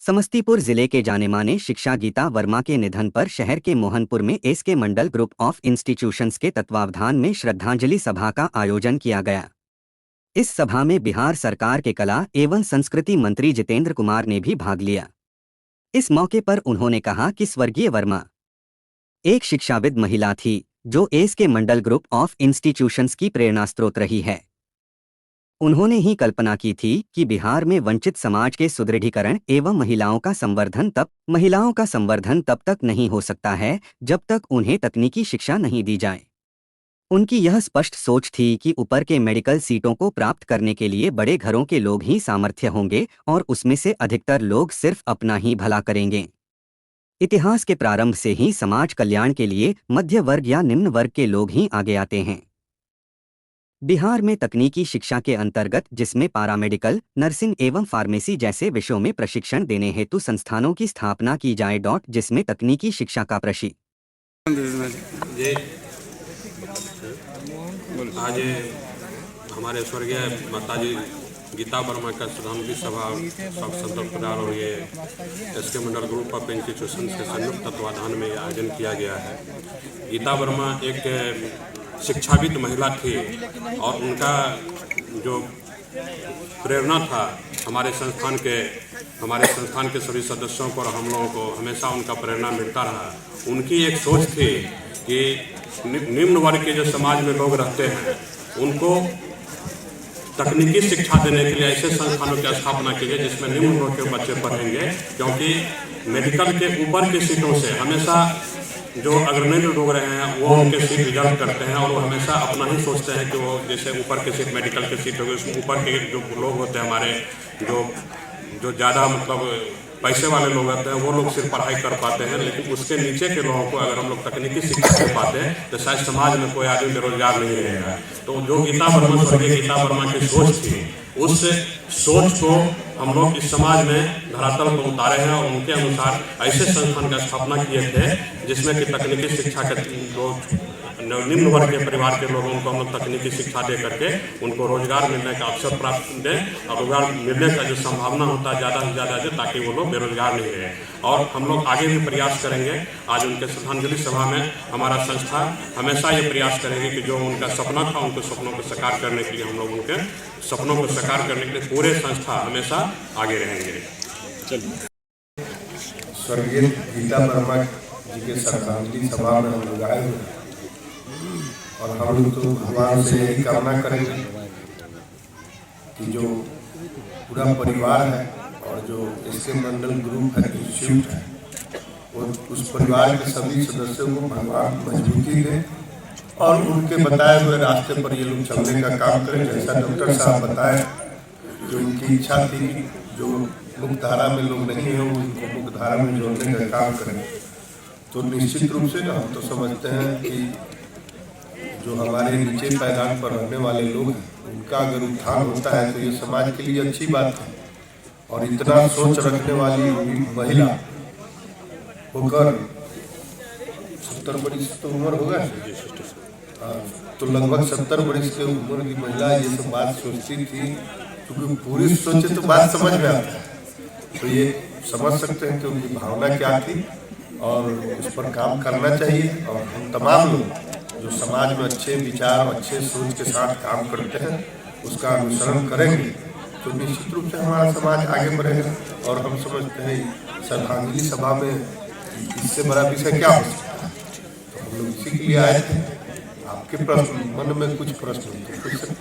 समस्तीपुर जिले के जाने-माने शिक्षा गीता वर्मा के निधन पर शहर के मोहनपुर में SK Mandal group of institutions के तत्वावधान में श्रद्धांजलि सभा का आयोजन किया गया। इस सभा में बिहार सरकार के कला एवं संस्कृति मंत्री जितेंद्र कुमार ने भी भाग लिया। इस मौके पर उन्होंने कहा कि स्वर्गीय वर्मा एक शिक्षाविद महिला थी, जो SK Mandal group of institutions की प्रेरणास्रोत रही है। उन्होंने ही कल्पना की थी कि बिहार में वंचित समाज के सुदृढ़ीकरण एवं महिलाओं का संवर्धन तब तक नहीं हो सकता है जब तक उन्हें तकनीकी शिक्षा नहीं दी जाए। उनकी यह स्पष्ट सोच थी कि ऊपर के मेडिकल सीटों को प्राप्त करने के लिए बड़े घरों के लोग ही सामर्थ्य होंगे और उसमें से अधिकतर लोग सिर्फ अपना ही भला करेंगे। इतिहास के प्रारंभ से ही समाज कल्याण के लिए मध्य वर्ग या निम्न वर्ग के लोग ही आगे आते हैं। बिहार में तकनीकी शिक्षा के अंतर्गत जिसमें पैरामेडिकल, नर्सिंग एवं फार्मेसी जैसे विषयों में प्रशिक्षण देने हेतु संस्थानों की स्थापना की जाए। जिसमें तकनीकी शिक्षा का आज हमारे स्वर्गीय माताजी गीता वर्मा का श्रद्धांजलि सभा सब संत प्रदान और ये SK Mandal group of institution के संयुक्त तत्वाधान में आयोजन किया गया है। गीता वर्मा एक शिक्षाविद महिला थी और उनका जो प्रेरणा था हमारे संस्थान के सभी सदस्यों को और हम लोगों को हमेशा उनका प्रेरणा मिलता रहा। उनकी एक सोच थी कि निम्न वर्ग के जो समाज में लोग रहते हैं उनको तकनीकी शिक्षा देने के लिए ऐसे संस्थानों की स्थापना की जाए जिसमें निम्न वर्ग के बच्चे पढ़ेंगे, क्योंकि मेडिकल के ऊपर की सीटों से हमेशा जो अग्रणी लोग रहे हैं वो उनके सीट रिजर्व करते हैं और वो हमेशा अपना ही सोचते हैं कि वो जैसे ऊपर के सीट मेडिकल के सीट हो गए उसमें ऊपर के जो लोग होते हैं हमारे जो ज़्यादा मतलब पैसे वाले लोग होते हैं वो लोग सिर्फ पढ़ाई कर पाते हैं, लेकिन उसके नीचे के लोगों को अगर हम लोग तकनीकी शिक्षा दे पाते हैं तो शायद समाज में कोई आदमी बेरोजगार नहीं रहेगा। तो जो स्वर्गीय गीता वर्मा की सोच थी उस सोच को हम लोग इस समाज में धरातल पर उतारे हैं और उनके अनुसार ऐसे संस्थान का स्थापना किए थे जिसमें कि तकनीकी शिक्षा के लोग निम्न वर्ग के परिवार के लोगों को हम लोग तकनीकी शिक्षा दे करके उनको रोजगार मिलने का अवसर प्राप्त दें और रोजगार मिलने का जो संभावना होता है ज़्यादा से ज़्यादा दे ताकि वो लोग बेरोजगार नहीं रहे। और हम लोग आगे भी प्रयास करेंगे। आज उनके श्रद्धांजलि सभा में हमारा संस्था हमेशा ये प्रयास करेगी कि जो उनका सपना था उनके सपनों को साकार करने के लिए हम लोग उनके सपनों को साकार करने के लिए पूरे संस्था हमेशा आगे रहेंगे। स्वर्गीय गीता वर्मा जी के श्रद्धांजलि सभा में हम लोग आए हुए और हम लोग तो भगवान से यही कामना करेंगे कि जो पूरा परिवार है और जो एसके मंडल ग्रुप है इंस्टीट्यूट है वो उस परिवार के सभी सदस्यों को भगवान मजबूती दे और उनके बताए हुए रास्ते पर ये लोग चलने का काम करें। जैसा डॉक्टर साहब बताए जो उनकी इच्छा थी कि जो मुख्य धारा में लोग नहीं हैं उनको मुख्य धारा में जोड़ने का काम करें। तो निश्चित रूप से हम तो समझते हैं कि जो हमारे नीचे पायदान पर रहने वाले लोग हैं उनका अगर उत्थान होता है तो ये समाज के लिए अच्छी बात है। और इतना सोच रखने वाली महिला होकर 70 वर्ष तो उम्र होगा, तो लगभग 70 वर्ष के उम्र की महिला ये सब बात सोचती थी, क्योंकि पूरी सोचे तो बात समझ में आता है। तो ये समझ सकते हैं कि उनकी भावना क्या थी और उस पर काम करना चाहिए। और हम तमाम लोग जो समाज में अच्छे विचार अच्छे सोच के साथ काम करते हैं उसका अनुसरण करेंगे तो निश्चित रूप से हमारा समाज आगे बढ़ेगा। और हम समझते हैं श्रद्धांजलि सभा में इससे बड़ा विषय क्या हो सकता है। तो हम लोग इसी के लिए आए थे। आपके प्रश्न मन में कुछ प्रश्न तो पूछ सकते